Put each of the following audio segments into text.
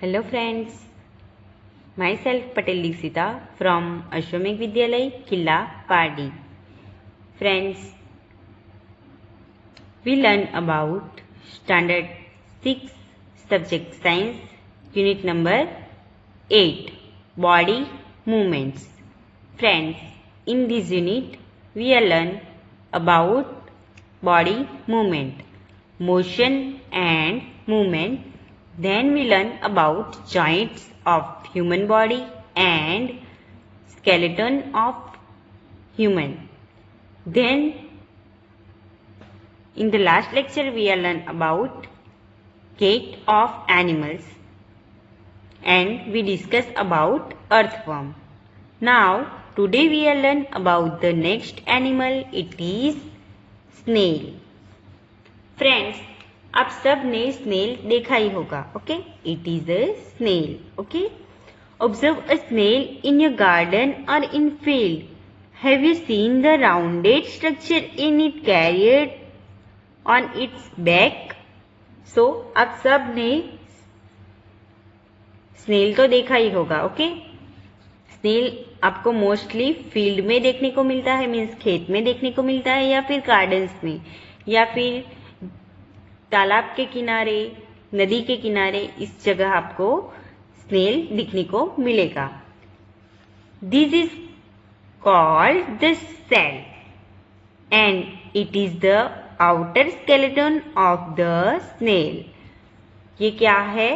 Hello friends, myself Patel Dixita from Ashwamekh Vidyalay, Killa, Pardi. Friends, we learn about Standard 6 Subject Science, Unit number 8, Body Movements. Friends, in this unit, we will learn about body movement, motion and movement. Then we learn about joints of human body and skeleton of human. Then in the last lecture we will learn about gait of animals and we discuss about earthworm. Now today we will learn about the next animal. It is snail. Friends, आप सब ने snail देखा ही होगा. Okay, it is a snail. Okay, observe a snail in your garden और in field. Have you seen the rounded structure in it carried on its back? So आप सब ने स्नेल तो देखा ही होगा. ओके, स्नेल आपको मोस्टली फील्ड में देखने को मिलता है, मीन्स खेत में देखने को मिलता है, या फिर गार्डन्स में, या फिर तालाब के किनारे, नदी के किनारे. इस जगह आपको स्नेल दिखने को मिलेगा. This is called the shell and it is the outer skeleton of the snail. ये क्या है,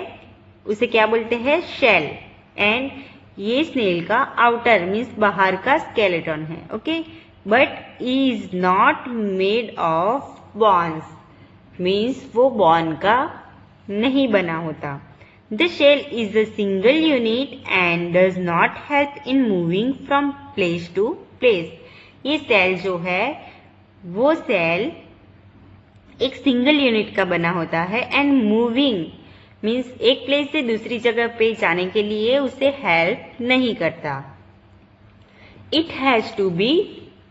उसे क्या बोलते हैं? शेल. एंड ये स्नेल का आउटर मीन्स बाहर का स्केलेटन है. Okay, but is not made of bones, means वो बॉन का नहीं बना होता. The shell is a single unit and does not help in moving from place to place. ये सेल जो है वो सेल एक सिंगल यूनिट का बना होता है एंड मूविंग मीन्स एक प्लेस से दूसरी जगह पे जाने के लिए उसे हेल्प नहीं करता. It has to be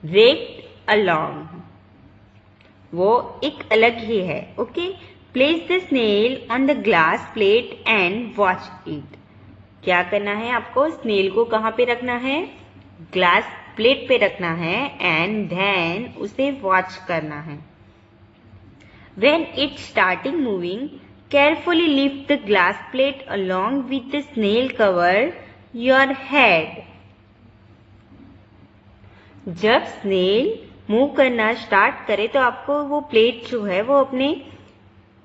raked along, वो एक अलग ही है. Okay, place the snail on the glass plate and watch it. क्या करना है आपको? स्नेल को कहाँ पे रखना है? ग्लास प्लेट पे रखना है एंड देन उसे वॉच करना है. When it starting moving, carefully lift the glass plate along with the snail cover your head. जब स्नेल मूव करना स्टार्ट करे तो आपको वो प्लेट जो है वो अपने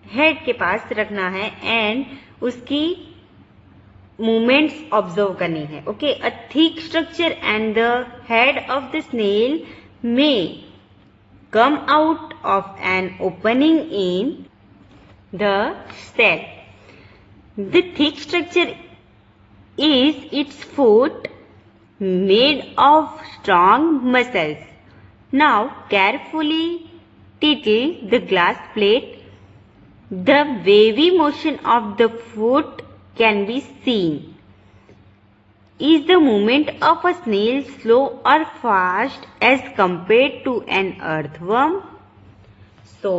हेड के पास रखना है एंड उसकी मूवमेंट्स ऑब्जर्व करनी है. Okay, a thick structure and the head of the snail may come out of an opening in the shell. The thick structure is its foot made of strong muscles. Now carefully tilt the glass plate. The wavy motion of the foot can be seen. Is the movement of a snail slow or fast as compared to an earthworm? So,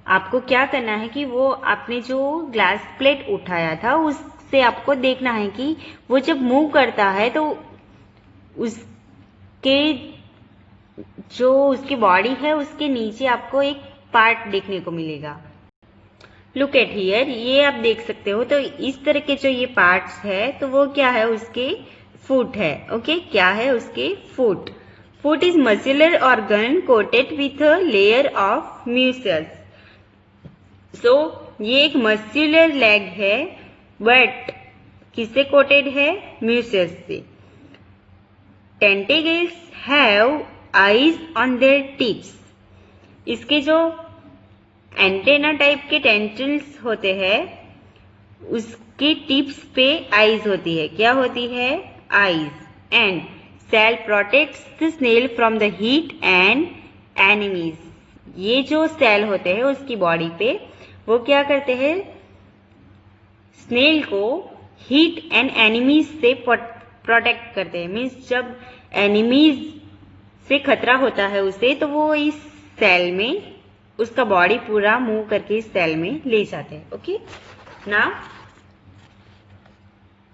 आपको क्या करना है कि वो आपने जो glass plate उठाया था उससे आपको देखना है कि वो जब मूव करता है तो जो उसकी बॉडी है उसके नीचे आपको एक पार्ट देखने को मिलेगा. लुक एट हियर, ये आप देख सकते हो. तो इस तरह के जो ये पार्ट्स है तो वो क्या है? उसके फुट है. ओके, क्या है? उसके foot. Foot is muscular organ coated with a layer of mucus. So ये एक मस्कुलर लेग है बट किससे कोटेड है? म्यूसल्स से. Tentacles have eyes on their tips. इसके जो एंटेना टाइप के टेंटिकल्स होते हैं उसके टिप्स पे आईज होती है. क्या होती है? Eyes. And shell protects the snail from the heat and enemies. ये जो सेल होते हैं उसकी बॉडी पे वो क्या करते हैं? स्नेल को हीट एंड एनिमीज से प्रोटेक्ट करते हैं. मीन्स जब एनिमीज से खतरा होता है उसे तो वो इस सेल में उसका बॉडी पूरा मूव करके इस सेल में ले जाते हैं. Okay, Now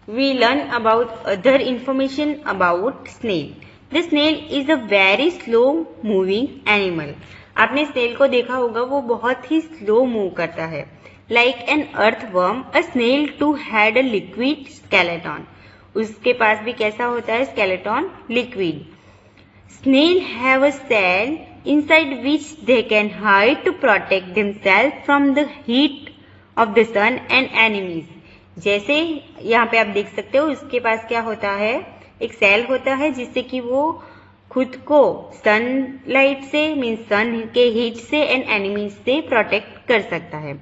we learn about other information about snail. The snail is a very slow moving animal. आपने स्नेल को देखा होगा, वो बहुत ही स्लो मूव करता है. Like an earthworm, a snail too had a liquid skeleton. उसके पास भी कैसा होता है skeleton? Liquid. Snail have a cell inside which they can hide to protect themselves from the heat of the sun and enemies. जैसे यहाँ पे आप देख सकते हो, उसके पास क्या होता है, एक सेल होता है जिससे कि वो खुद को सनलाइट से मीन्स सन के हीट से एंड एनिमीज से प्रोटेक्ट कर सकता है.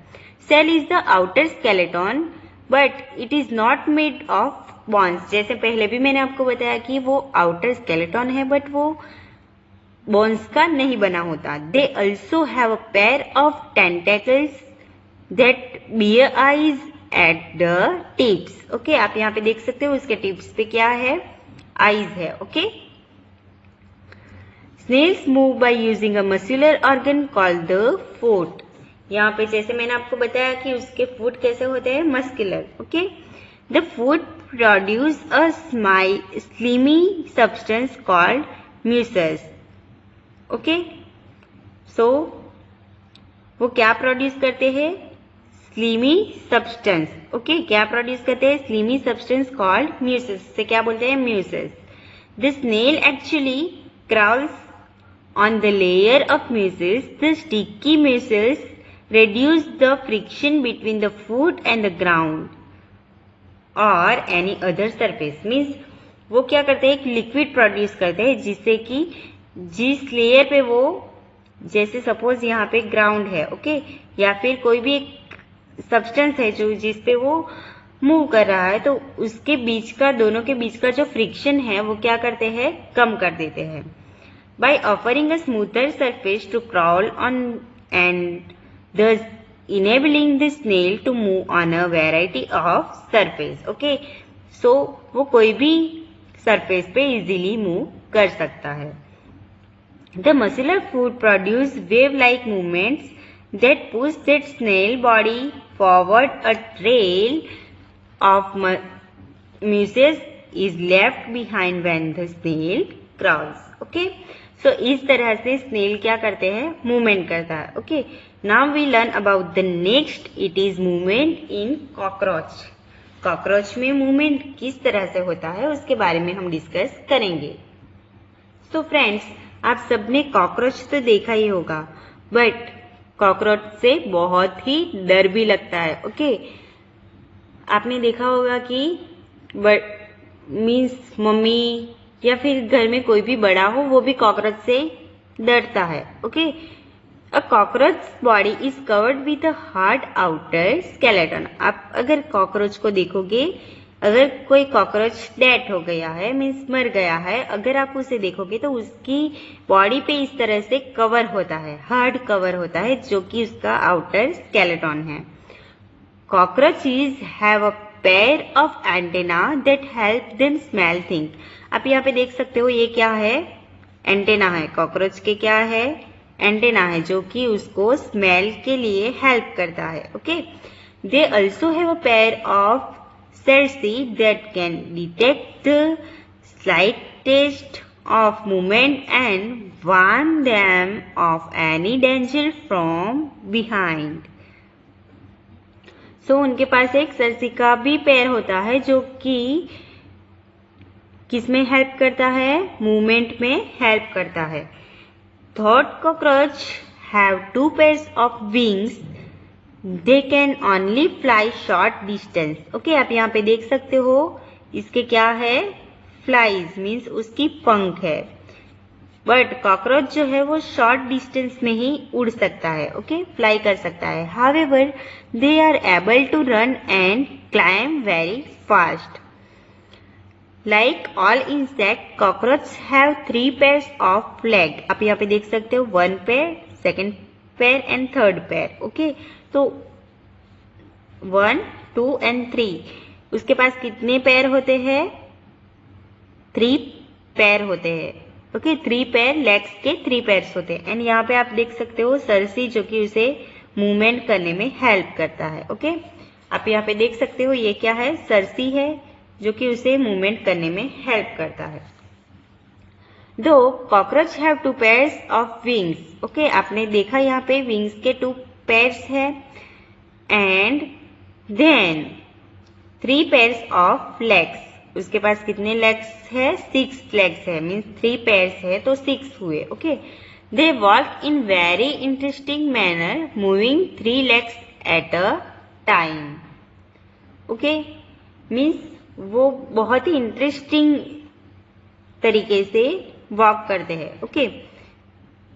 Shell is the outer skeleton but it is not made of bones. जैसे पहले भी मैंने आपको बताया कि वो आउटर स्केलेटन है बट वो बोन्स का नहीं बना होता. They also have a pair of tentacles that bear eyes at the tips. Okay, आप यहाँ पे देख सकते हो उसके टिप्स पे क्या है, आईज है. Okay, snails move by using a muscular organ called the foot. यहाँ पे जैसे मैंने आपको बताया कि उसके फुट कैसे होते हैं, muscular. Okay, the foot produce a slimy substance called mucus. Okay, so वो क्या प्रोड्यूस करते हैं, स्लीमी सब्सटेंस. ओके, क्या प्रोड्यूस करते हैं, स्लीमी सब्सटेंस कॉल्ड म्यूसस. से क्या बोलते हैं, mucus. The snail actually crawls on the layer of mucus. The sticky mucus reduce the friction between the food and the ground or any other surface. Means वो क्या करते हैं, एक लिक्विड प्रोड्यूस करते हैं जिससे कि जिस लेयर पे वो, जैसे सपोज यहाँ पे ग्राउंड है, ओके, या फिर कोई भी एक सब्सटेंस है जो जिस पे वो मूव कर रहा है, तो उसके बीच का, दोनों के बीच का जो फ्रिक्शन है वो क्या करते हैं, कम कर देते हैं. By offering a smoother surface to crawl on and thus enabling the snail to move on a variety of surface. Okay, so वो कोई भी surface पे easily move कर सकता है. The muscular foot produce wave-like movements that push that snail body forward. A trail of mucus is left behind when the snail crawls. Okay, so इस तरह से स्नेल क्या करते हैं, मूवमेंट करता है. Okay, now we learn about the next. It is movement in cockroach. Cockroach में movement किस तरह से होता है उसके बारे में हम डिस्कस करेंगे. सो फ्रेंड्स, आप सबने कॉकरोच तो देखा ही होगा, बट कॉकरोच से बहुत ही डर भी लगता है. ओके, आपने देखा होगा कि मीन्स मम्मी या फिर घर में कोई भी बड़ा हो वो भी कॉकरोच से डरता है. Okay, a cockroach body is covered with a hard outer skeleton. आप अगर कॉकरोच को देखोगे, अगर कोई कॉकरोच डेड हो गया है, मीन्स मर गया है, अगर आप उसे देखोगे तो उसकी बॉडी पे इस तरह से कवर होता है, हार्ड कवर होता है, जो कि उसका आउटर स्केलेटन है. Cockroaches have a pair of antenna that help them smell things. आप यहाँ पे देख सकते हो, ये क्या है, एंटेना है. कॉकरोच के क्या है, एंटेना है, जो कि उसको स्मेल के लिए हेल्प करता है. Okay, they also have a pair of cerci that can detect the slightest of movement and warn them of any danger from behind. So उनके पास एक सर्सी का भी पैर होता है जो कि किसमें हेल्प करता है, मूवमेंट में हेल्प करता है. Thought cockroach have 2 pairs of wings. They can only fly short distance. Okay, आप यहाँ पे देख सकते हो, इसके क्या है, फ्लाइज मीन्स उसकी पंख है. बट कॉकरोच जो है वो शॉर्ट डिस्टेंस में ही उड़ सकता है. ओके, फ्लाई कर सकता है. However they are able to run and climb very fast. Like all insect, cockroach have 3 pairs of leg. आप यहाँ पे देख सकते हो, 1 pair, 2nd pair and 3rd pair. Okay, तो 1, 2 एंड 3. उसके पास कितने पैर होते हैं, 3 पैर होते हैं. ओके, 3 पैर, लेग्स के 3 पैर्स होते हैं. एंड यहाँ पे आप देख सकते हो सर्सी, जो कि उसे मूवमेंट करने में हेल्प करता है. ओके, आप यहाँ पे देख सकते हो ये क्या है, सरसी है, जो कि उसे मूवमेंट करने में हेल्प करता है। दो cockroach have 2 pairs of wings. Okay, आपने देखा यहाँ पे विंग्स के 2 pairs है, and then 3 pairs of legs. उसके पास कितने लेग्स है, 6 लेग्स है, मीन्स 3 pairs है तो 6 हुए। Okay, they walk in very interesting manner moving 3 legs at a time. Okay, means वो बहुत ही इंटरेस्टिंग तरीके से वॉक करते हैं। ओके,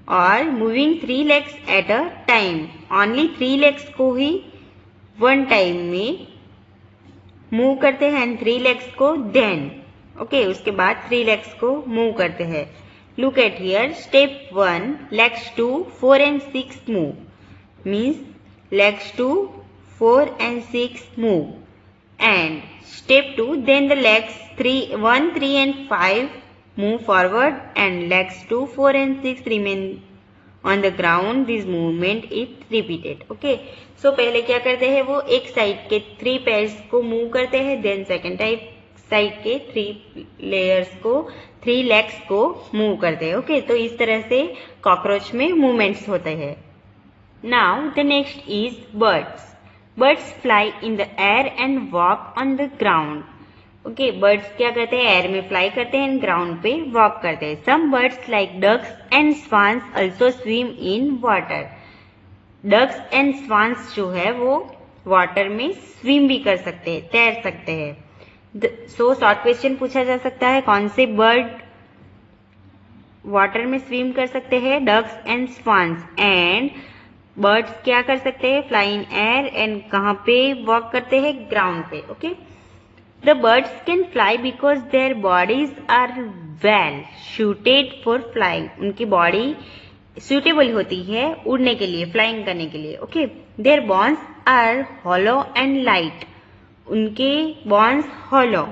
और moving 3 legs at a time, only 3 legs को ही 1 टाइम में मूव करते हैं, एंड 3 legs को देन। ओके, उसके बाद 3 legs को मूव करते हैं। Look at here, step 1 legs 2, 4 and 6 move, means legs 2, 4 and 6 move, and step 2 then the legs 1, 3 and 5 move forward, and legs 2, 4 and 6 remain on the ground. This movement is repeated. Okay, so पहले क्या करते हैं, वो एक side के 3 pairs को move करते हैं, देन सेकेंड साइड के 3 legs को मूव करते हैं। ओके, तो इस तरह से कॉकरोच में मूवमेंट्स होते हैं। Now the next is birds. Birds fly in the air and walk on the ground. Okay, birds क्या करते हैं, एयर में फ्लाई करते हैं, ग्राउंड पे वॉक करते हैं। Some birds like ducks and swans also swim in water. Ducks and swans जो है वो वाटर में स्विम भी कर सकते हैं, तैर सकते हैं। सो शॉर्ट क्वेश्चन पूछा जा सकता है, कौन से बर्ड वाटर में स्विम कर सकते हैं, ducks and swans. And birds क्या कर सकते हैं, फ्लाई इन एयर, एंड कहाँ पे वॉक करते हैं, ग्राउंड पे। Okay, the birds can fly because their bodies are well suited for flying. उनकी बॉडी सुटेबल होती है उड़ने के लिए, फ्लाइंग करने के लिए। Okay, their bones are hollow and light. उनके बोन्स हॉलो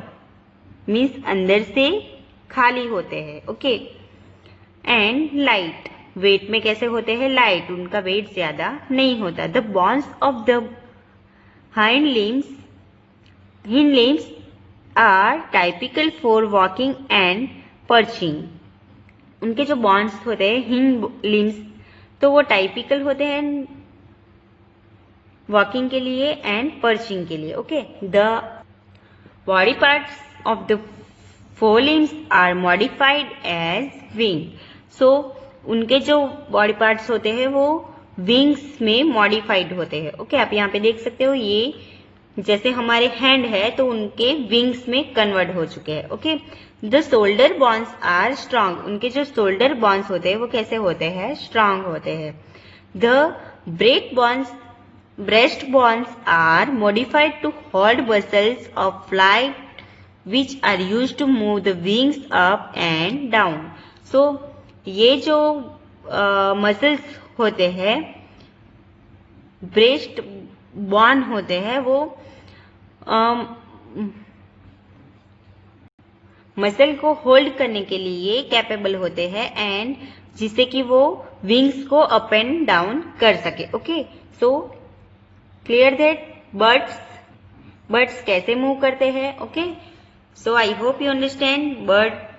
मीन्स अंदर से खाली होते हैं। ओके, एंड लाइट, वेट में कैसे होते हैं, लाइट, उनका वेट ज्यादा नहीं होता। The bones of the hind limbs are typical for walking and perching. उनके जो बोन्स होते हैं हिंड लिम्स, तो वो टाइपिकल होते हैं वॉकिंग के लिए एंड पर्चिंग के लिए। Okay, the body parts of the fore limbs are modified as wing. So उनके जो बॉडी पार्ट्स होते हैं वो विंग्स में मॉडिफाइड होते हैं। ओके, आप यहाँ पे देख सकते हो, ये जैसे हमारे हैंड है तो उनके विंग्स में कन्वर्ट हो चुके हैं। Okay, the shoulder bones are strong. उनके जो शोल्डर बोन्स होते हैं वो कैसे होते हैं, स्ट्रांग होते हैं। The breast bones are modified to hold muscles of flight which are used to move the wings up and down. So ये जो मसल्स होते हैं, ब्रेस्ट बोन होते हैं, वो मसल को होल्ड करने के लिए कैपेबल होते हैं, एंड जिससे कि वो विंग्स को अप एंड डाउन कर सके। Okay, so clear that birds कैसे मूव करते हैं। Okay, so I hope you understand birds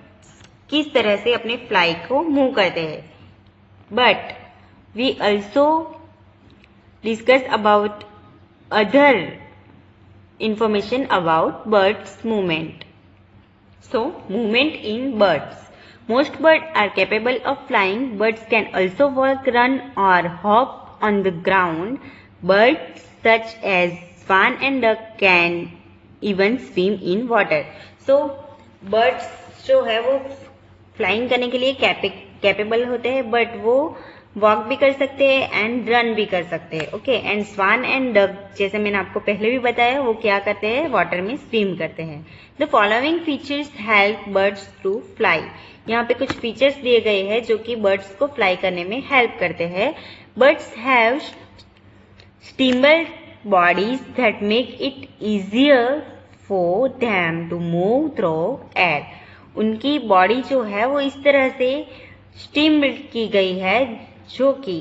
किस तरह से अपने फ्लाइट को मूव करते हैं। But we also discuss about other information about birds movement. So movement in birds. Most birds are capable of flying. Birds can also walk, run or hop on the ground. Birds such as swan and duck can even swim in water. So birds जो है वो flying करने के लिए capable होते हैं, but वो walk भी कर सकते हैं एंड रन भी कर सकते हैं। Okay, and swan and duck, जैसे मैंने आपको पहले भी बताया, वो क्या करते हैं, वाटर में स्विम करते हैं। The following features help birds to fly. यहाँ पे कुछ फीचर्स दिए गए हैं जो कि बर्ड्स को फ्लाई करने में हेल्प करते हैं। बर्ड्स हैव स्टिम्बल bodies that make it easier for them to move through air. उनकी बॉडी जो है वो इस तरह से स्टिम्बल की गई है जो कि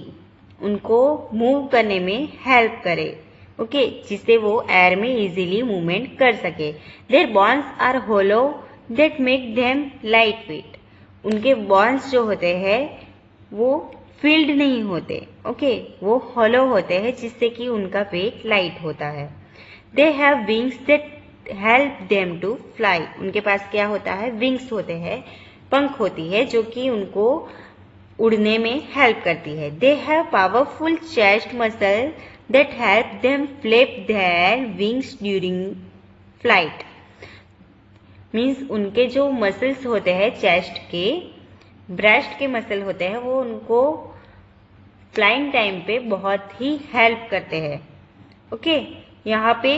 उनको मूव करने में हेल्प करे, ओके, जिससे वो एयर में इजीली मूवमेंट कर सके। Their bones are hollow that make them light weight. उनके बॉन्स जो होते हैं वो फील्ड नहीं होते, ओके, वो होलो होते हैं जिससे कि उनका वेट लाइट होता है। They have wings that help them to fly. उनके पास क्या होता है, विंग्स होते हैं, पंख होती है जो कि उनको उड़ने में हेल्प करती है। They have powerful chest muscle that help them flap their wings during flight. Means उनके जो मसल्स होते हैं चेस्ट के, ब्रेस्ट के मसल होते हैं, वो उनको फ्लाइंग टाइम पे बहुत ही हेल्प करते हैं। ओके, यहाँ पे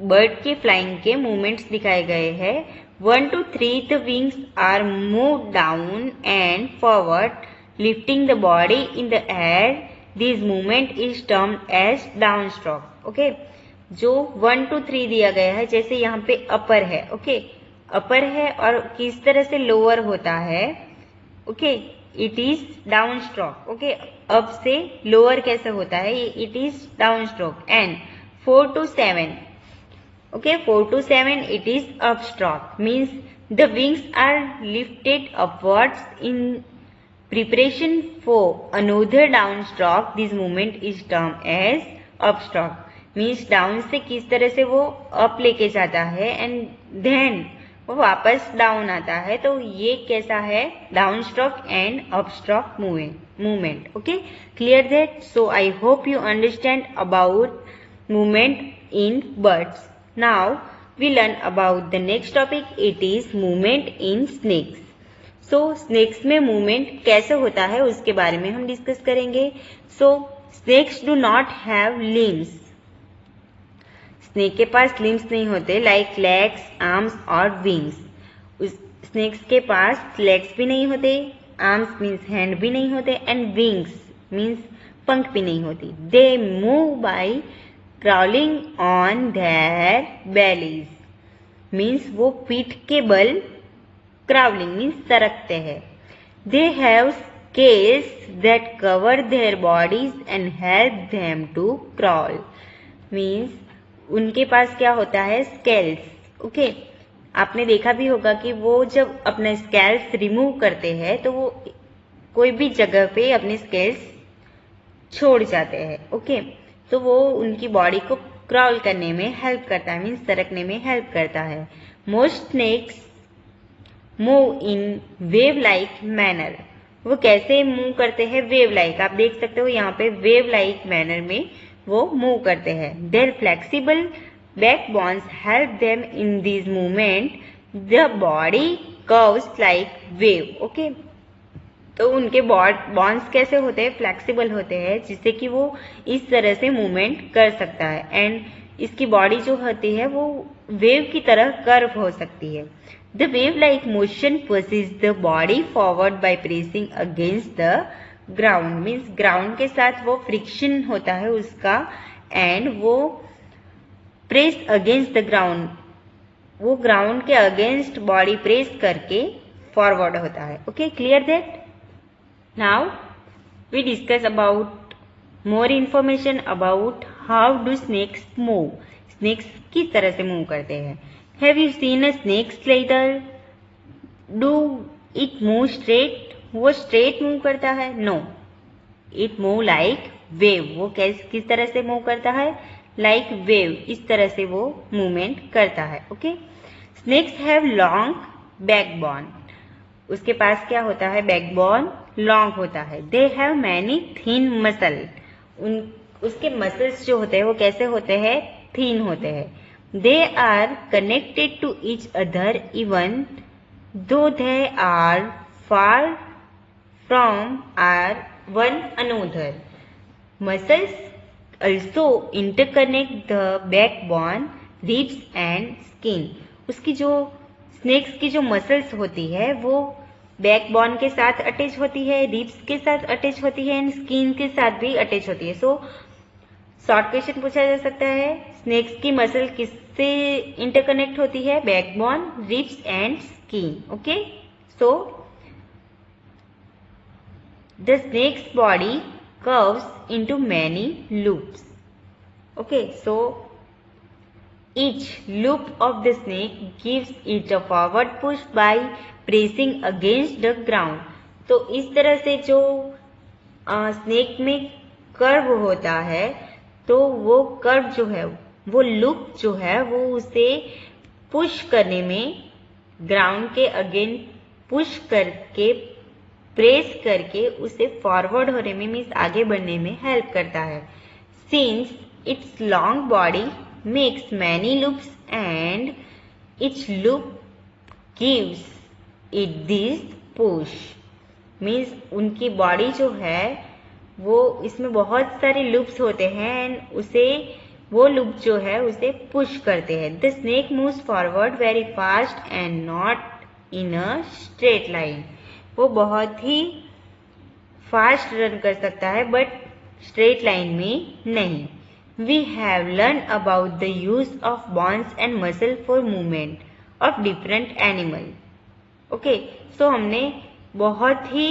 बर्ड के फ्लाइंग के मूवमेंट्स दिखाए गए हैं। 1 to 3 the wings are moved down and forward, lifting the body in the air. This movement is termed as downstroke. Okay, जो 1 to 3 दिया गया है, जैसे यहाँ पे अपर है, ओके, अपर है और किस तरह से लोअर होता है, okay, it is down stroke. Okay, up से लोअर कैसे होता है, it is down stroke. And 4 to 7, okay, 4 to 7 it is upstroke, means the wings are lifted upwards in preparation for another downstroke. This movement is termed as upstroke, means down से किस तरह से वो up लेके जाता है and then वो वापस डाउन आता है, तो ये कैसा है, down stroke and upstroke movement. Okay, clear that? So I hope you understand about movement in birds. Now we learn about the next topic. It is movement in snakes. So snakes में movement कैसे होता है उसके बारे में हम discuss करेंगे. So snakes do not have limbs. Snake के पास लिम्स नहीं होते, लाइक लेग्स, आर्म्स और विंग्स. स्नेक्स के पास लेग्स भी नहीं होते, आर्म्स मीन्स हैंड भी नहीं होते, एंड विंग्स मीन्स पंख भी नहीं होती. They move by crawling on their bellies, means वो पीठ के बल crawling means सरकते हैं. They have scales that cover their bodies and help them to crawl, means उनके पास क्या होता है, scales. ओके, आपने देखा भी होगा कि वो जब अपने scales रिमूव करते हैं तो वो कोई भी जगह पे अपने scales छोड़ जाते हैं. ओके, तो वो उनकी बॉडी को क्रॉल करने में हेल्प करता है, मीन्स सरकने में हेल्प करता है. Most snakes move in wave like manner. वो कैसे मूव करते हैं, वेव लाइक. आप देख सकते हो यहाँ पे वेव लाइक मैनर में वो मूव करते हैं. Their flexible back bones help them in this movement. The body curves like wave. Okay, तो उनके बॉन्स कैसे होते हैं, फ्लेक्सिबल होते हैं, जिससे कि वो इस तरह से मूवमेंट कर सकता है. एंड इसकी बॉडी जो होती है वो वेव की तरह कर्व हो सकती है. The wave like motion pushes the body forward by pressing against the ground. Means ground के साथ वो फ्रिक्शन होता है उसका, एंड वो प्रेस अगेंस्ट द ग्राउंड, वो ग्राउंड के अगेंस्ट बॉडी प्रेस करके फॉरवर्ड होता है. Okay, clear that? Now we discuss about more information about how do snakes move. Snakes किस तरह से मूव करते हैं. Have you seen a snake slither? Do it move straight? वो straight मूव करता है? No. It move like wave. वो किस तरह से मूव करता है, like wave. इस तरह से वो मूवमेंट करता है. Okay? Snakes have long backbone. उसके पास क्या होता है, बैकबोन लॉन्ग होता है. They have many thin muscle. उसके मसल्स जो होते हैं वो कैसे होते हैं, थिन होते हैं. They are connected to each other even though they are far from are one another. Muscles also interconnect the backbone, ribs and skin. उसकी जो स्नेक्स की जो मसल्स होती है वो बैकबोन के साथ अटैच होती है, रिब्स के साथ अटैच होती है एंड स्किन के साथ भी अटैच होती है. सो शॉर्ट क्वेश्चन पूछा जा सकता है, स्नेक्स की मसल किससे इंटरकनेक्ट होती है, backbone, ribs and skin. Okay, so the snake's body curves into many loops. Okay, so each loop of the snake gives it a forward push by pressing against the ground. तो इस तरह से जो snake में curve होता है, तो वो कर्व जो है, वो लूप जो है, वो उसे पुश करने में, ग्राउंड के अगेन पुश करके, प्रेस करके उसे फॉरवर्ड होने में, मीन्स आगे बढ़ने में हेल्प करता है. Since it's long body makes many loops and each loop gives it this push. Means उनकी बॉडी जो है वो, इसमें बहुत सारे लूप्स होते हैं एंड उसे, वो लूप जो है उसे पुश करते हैं. The snake moves forward very fast and not in a straight line. वो बहुत ही फास्ट रन कर सकता है बट स्ट्रेट लाइन में नहीं. We have learned about the use of bones and muscle for movement of different animal. Okay, so हमने बहुत ही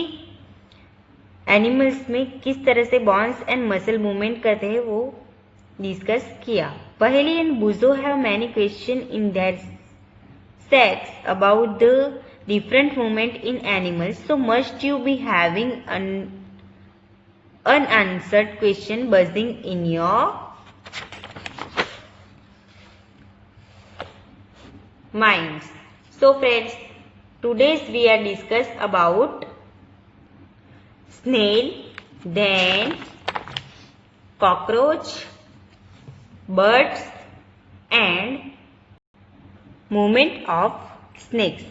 animals में किस तरह से bones and muscle movement करते हैं वो डिस्कस किया. Paheli and Buzo have many questions in their sets about the different movement in animals. So must you be having an unanswered question buzzing in your minds. So friends, today's we are discuss about snail, then cockroach, birds and movement of snakes.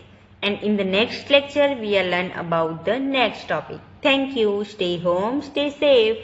And in the next lecture we will learn about the next topic. Thank you. Stay home, stay safe.